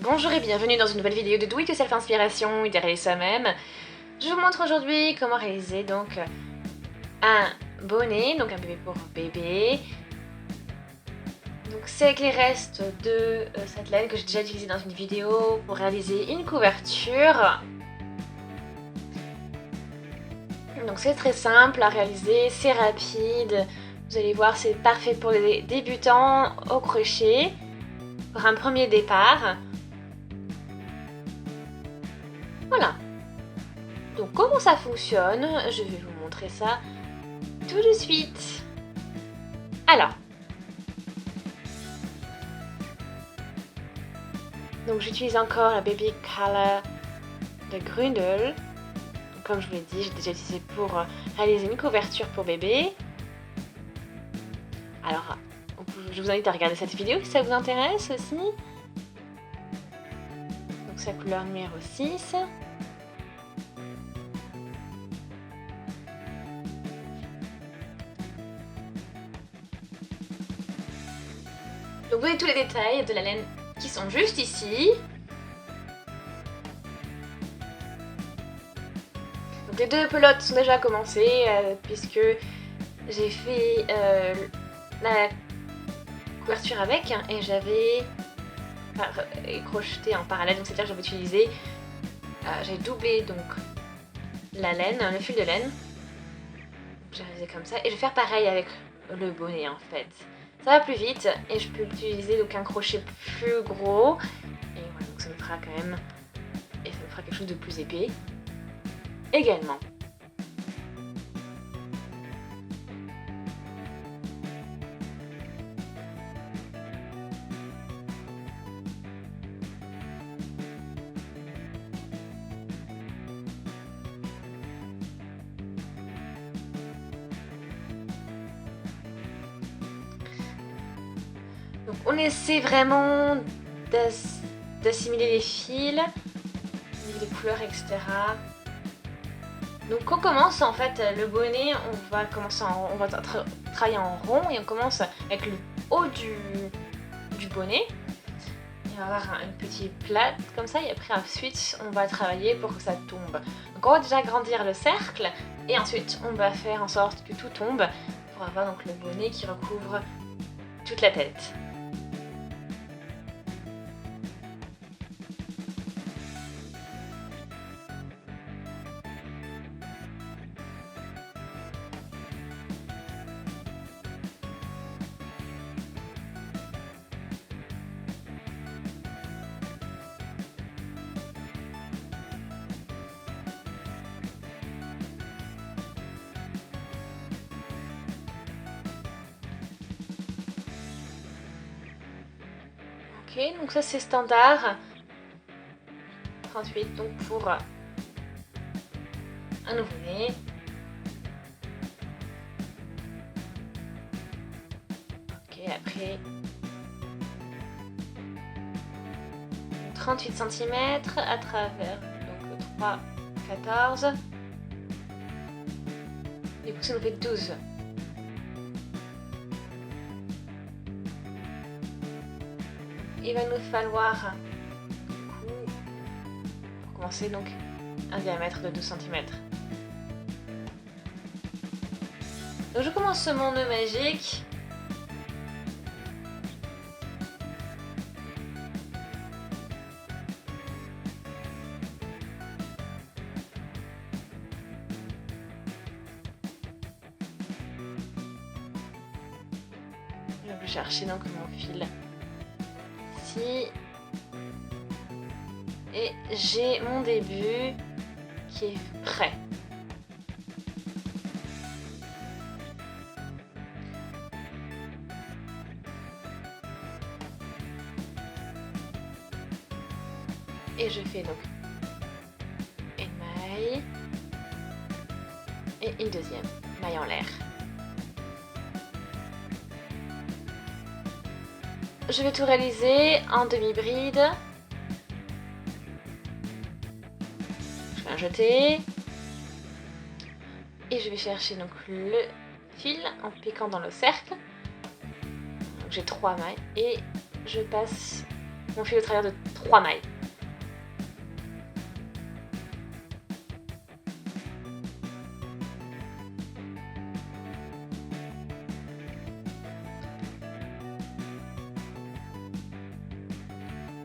Bonjour et bienvenue dans une nouvelle vidéo de Do It Yourself Inspiration, idéaliser soi-même. Je vous montre aujourd'hui comment réaliser donc un bonnet, donc un bébé pour bébé. Donc c'est avec les restes de cette laine que j'ai déjà utilisée dans une vidéo pour réaliser une couverture. Donc c'est très simple à réaliser, c'est rapide. Vous allez voir, c'est parfait pour les débutants au crochet, pour un premier départ. Voilà. Donc comment ça fonctionne? Je vais vous montrer ça tout de suite. Alors. Donc j'utilise encore la Baby Color de Grundel. Comme je vous l'ai dit, j'ai déjà utilisé pour réaliser une couverture pour bébé. Alors, je vous invite à regarder cette vidéo si ça vous intéresse aussi. Donc sa couleur numéro 6. Donc vous avez tous les détails de la laine qui sont juste ici. Donc les deux pelotes sont déjà commencées puisque j'ai fait la couverture avec et j'avais crocheté en parallèle, donc c'est-à-dire que j'avais utilisé, j'ai doublé donc la laine, le fil de laine. J'ai réalisé comme ça et je vais faire pareil avec le bonnet en fait. Ça va plus vite et je peux utiliser donc un crochet plus gros et voilà, donc ça me fera quand même, et ça me fera quelque chose de plus épais également. Donc on essaie vraiment d'assimiler les fils, les couleurs, etc. Donc on commence en fait le bonnet, on va travailler en rond et on commence avec le haut du bonnet. Et on va avoir une petite plate comme ça et après ensuite on va travailler pour que ça tombe. Donc on va déjà agrandir le cercle et ensuite on va faire en sorte que tout tombe pour avoir donc le bonnet qui recouvre toute la tête. Ok, donc ça c'est standard. 38 donc pour un nouveau-né. Ok, après 38 cm à travers donc 3, 14. Du coup ça nous fait 12. Il va nous falloir, du coup, pour commencer, donc un diamètre de 12 cm. Donc je commence mon nœud magique. Je vais chercher donc mon fil. Et j'ai mon début qui est prêt. Et je fais donc une maille et une deuxième maille en l'air. Je vais tout réaliser en demi-bride. Je vais un jeter. Et je vais chercher donc le fil en piquant dans le cercle. Donc j'ai 3 mailles et je passe On fait au travers de 3 mailles.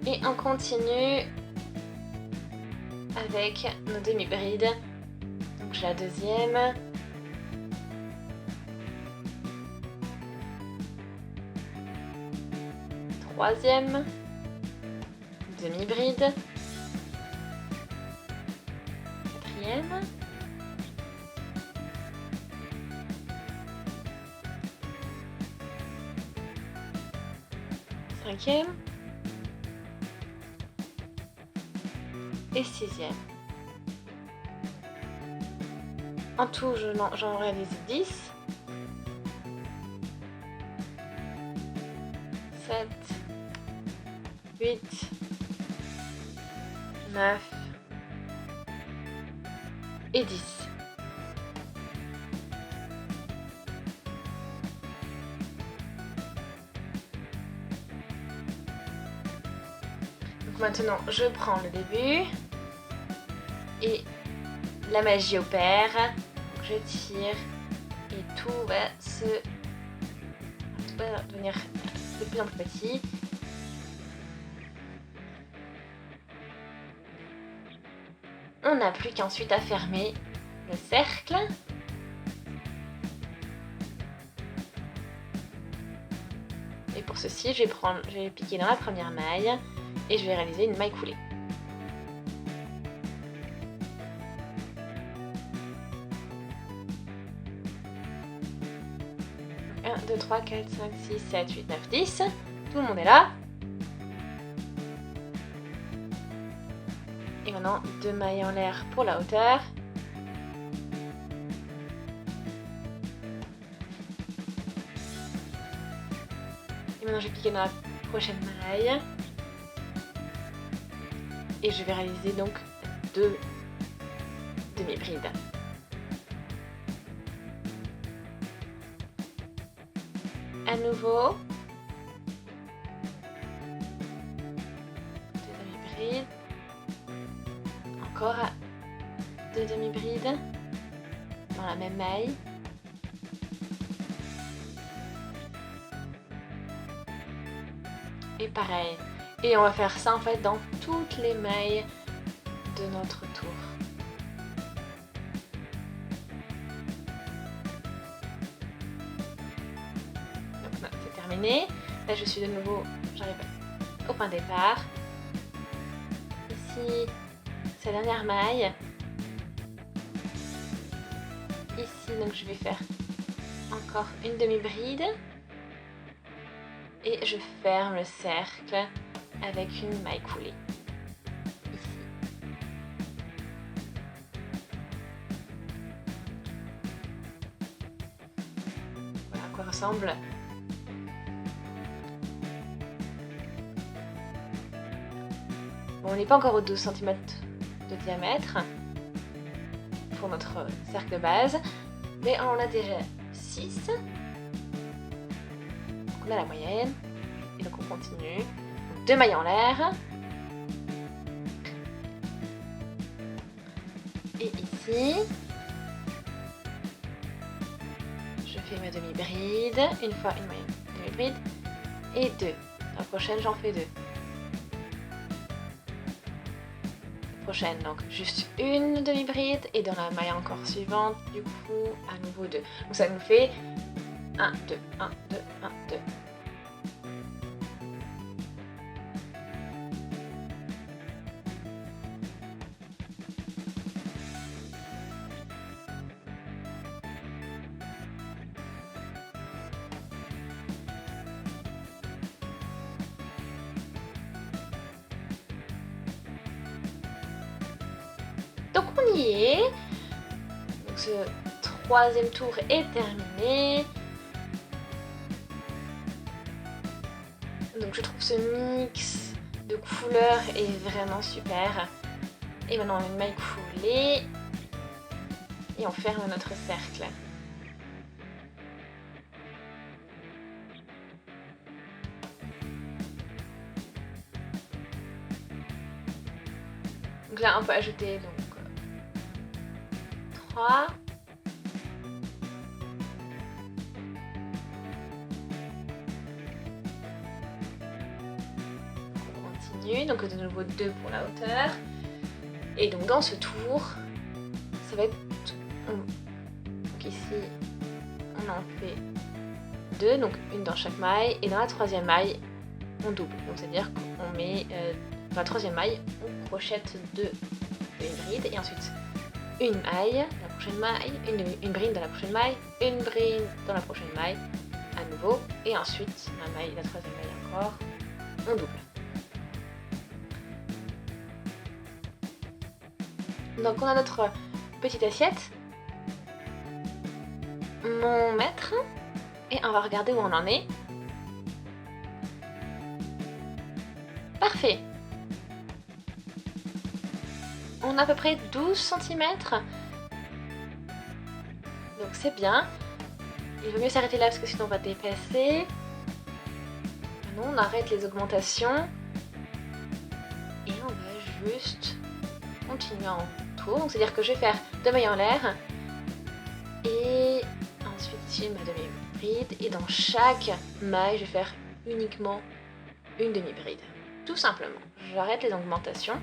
Et on continue avec nos demi-brides. Donc j'ai la deuxième. Troisième. Demi-bride. Quatrième. Cinquième. Et sixième. En tout, j'en réalise 10. 7, 8, 9 et 10. Donc maintenant, je prends le début et la magie opère. Donc je tire et tout va devenir de plus en plus petit. On n'a plus qu'ensuite à fermer le cercle. Et pour ceci, je vais piquer dans la première maille et je vais réaliser une maille coulée. 1, 2, 3, 4, 5, 6, 7, 8, 9, 10. Tout le monde est là. Et maintenant, 2 mailles en l'air pour la hauteur. Et maintenant, je vais piquer dans la prochaine maille. Et je vais réaliser donc 2 demi-brides. À nouveau. 2 demi-brides. Encore 2 demi-brides dans la même maille. Et pareil. Et on va faire ça en fait dans toutes les mailles de notre tour. Donc là, c'est terminé. Là, je suis de nouveau, j'arrive au point de départ. Ici, c'est la dernière maille. Ici, donc je vais faire encore une demi-bride. Et je ferme le cercle avec une maille coulée. Ici. Voilà à quoi ressemble. Bon, on n'est pas encore aux 12 cm de diamètre pour notre cercle de base, mais on en a déjà 6. Donc on a la moyenne, et donc on continue. 2 mailles en l'air. Et ici, je fais ma demi-bride, une fois une demi-bride, et 2. La prochaine, j'en fais 2. Prochaine, donc juste une demi-bride, et dans la maille encore suivante, du coup, à nouveau 2. Donc ça nous fait 1, 2, 1, 2, 1, 2. Donc on y est. Donc ce 3e tour est terminé. Donc je trouve ce mix de couleurs est vraiment super. Et maintenant on a une maille coulée. Et on ferme notre cercle. Donc là on peut ajouter donc 3. On continue, donc de nouveau 2 pour la hauteur. Et donc dans ce tour, ça va être... Donc ici, on en fait 2, donc une dans chaque maille. Et dans la troisième maille, on double. Donc c'est-à-dire qu'on met... dans la troisième maille, on crochette 2 brides. Et ensuite, une maille dans la prochaine maille, une bride dans la prochaine maille, une bride dans la prochaine maille, à nouveau. Et ensuite, la troisième maille encore, on double. Donc on a notre petite assiette, mon mètre, et on va regarder où on en est. Parfait. On a à peu près 12 cm. Donc c'est bien. Il vaut mieux s'arrêter là parce que sinon on va dépasser. Maintenant on arrête les augmentations. Et on va juste continuer en tour. Donc c'est-à-dire que je vais faire 2 mailles en l'air. Et ensuite ici ma demi-bride. Et dans chaque maille, je vais faire uniquement une demi-bride. Tout simplement. J'arrête les augmentations.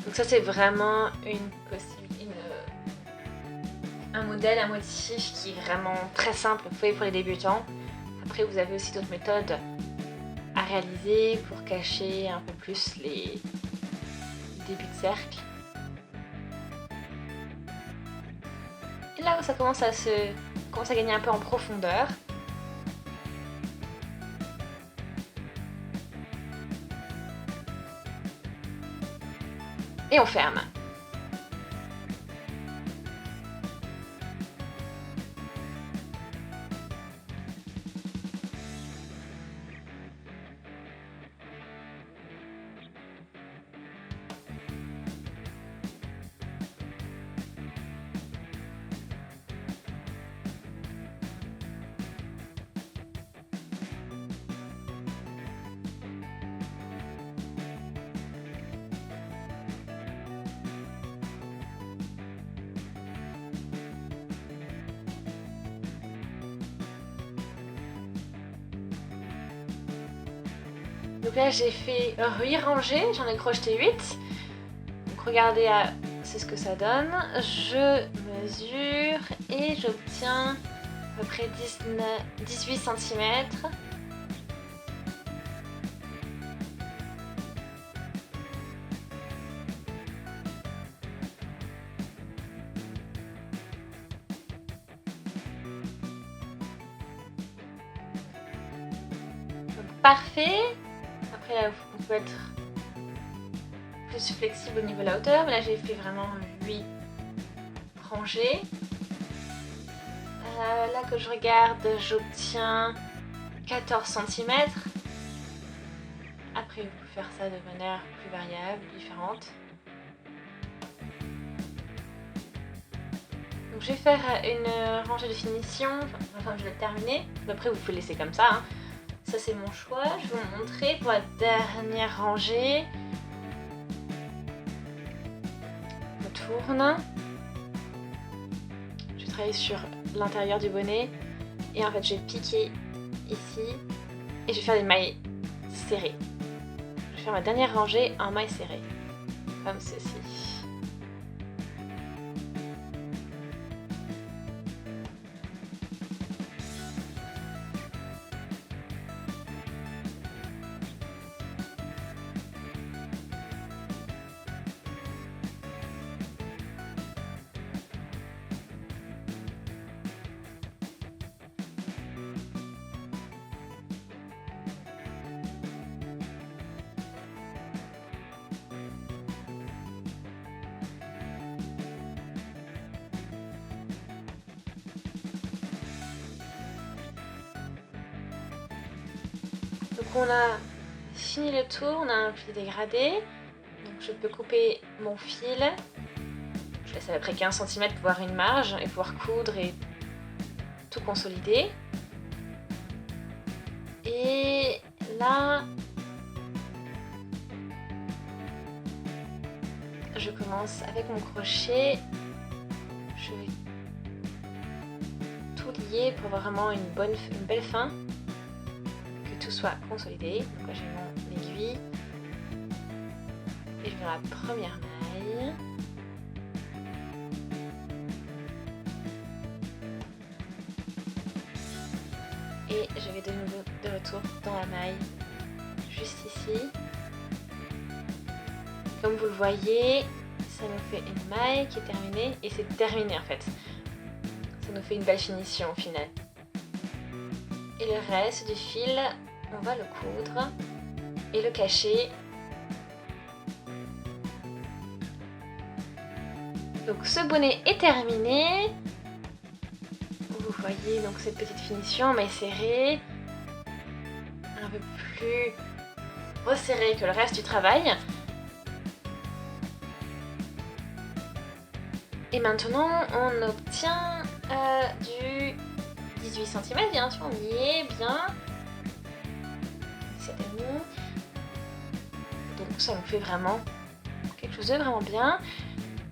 Donc ça c'est vraiment un modèle, un motif qui est vraiment très simple, vous pouvez pour les débutants. Après vous avez aussi d'autres méthodes à réaliser pour cacher un peu plus les débuts de cercle. Et là ça commence à gagner un peu en profondeur. Et on ferme. Donc là j'ai fait 8 rangées, j'en ai crocheté 8. Donc regardez, c'est ce que ça donne. Je mesure et j'obtiens à peu près 18 cm. Parfait. Après là, on peut être plus flexible au niveau de la hauteur, mais là j'ai fait vraiment 8 rangées. Là que je regarde, j'obtiens 14 cm. Après vous pouvez faire ça de manière plus variable, différente. Donc je vais faire une rangée de finition, enfin je vais terminer. Après vous pouvez laisser comme ça, hein. Ça c'est mon choix. Je vais vous montrer pour la dernière rangée. Je tourne. Je vais travailler sur l'intérieur du bonnet. Et en fait je vais piquer ici. Et je vais faire des mailles serrées. Je vais faire ma dernière rangée en mailles serrées. Comme ceci. on a fini le tour, on a un pli dégradé. Donc je peux couper mon fil. Je laisse à peu près 15 cm pour avoir une marge et pouvoir coudre et tout consolider. Et là, je commence avec mon crochet. Je vais tout lier pour avoir vraiment une belle fin. Que tout soit consolidé. Donc là j'ai mon aiguille. Et je vais dans la première maille. Et je vais de nouveau de retour dans la maille, juste ici. Comme vous le voyez, ça nous fait une maille qui est terminée. Et c'est terminé en fait. Ça nous fait une belle finition au final. Et le reste du fil, on va le coudre et le cacher. Donc ce bonnet est terminé. Vous voyez donc cette petite finition, maille serrée, un peu plus resserrée que le reste du travail. Et maintenant on obtient du 18 cm, bien sûr, on y est bien. C'est mis. Donc ça nous fait vraiment quelque chose de vraiment bien.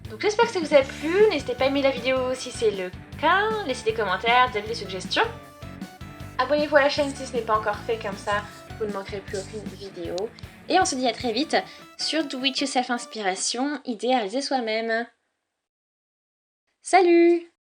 Donc j'espère que ça vous a plu, n'hésitez pas à aimer la vidéo si c'est le cas, laissez des commentaires, des avis, des suggestions. Abonnez-vous à la chaîne si ce n'est pas encore fait, comme ça vous ne manquerez plus aucune vidéo. Et on se dit à très vite sur Do It Yourself Inspiration, idée à réaliser soi-même. Salut!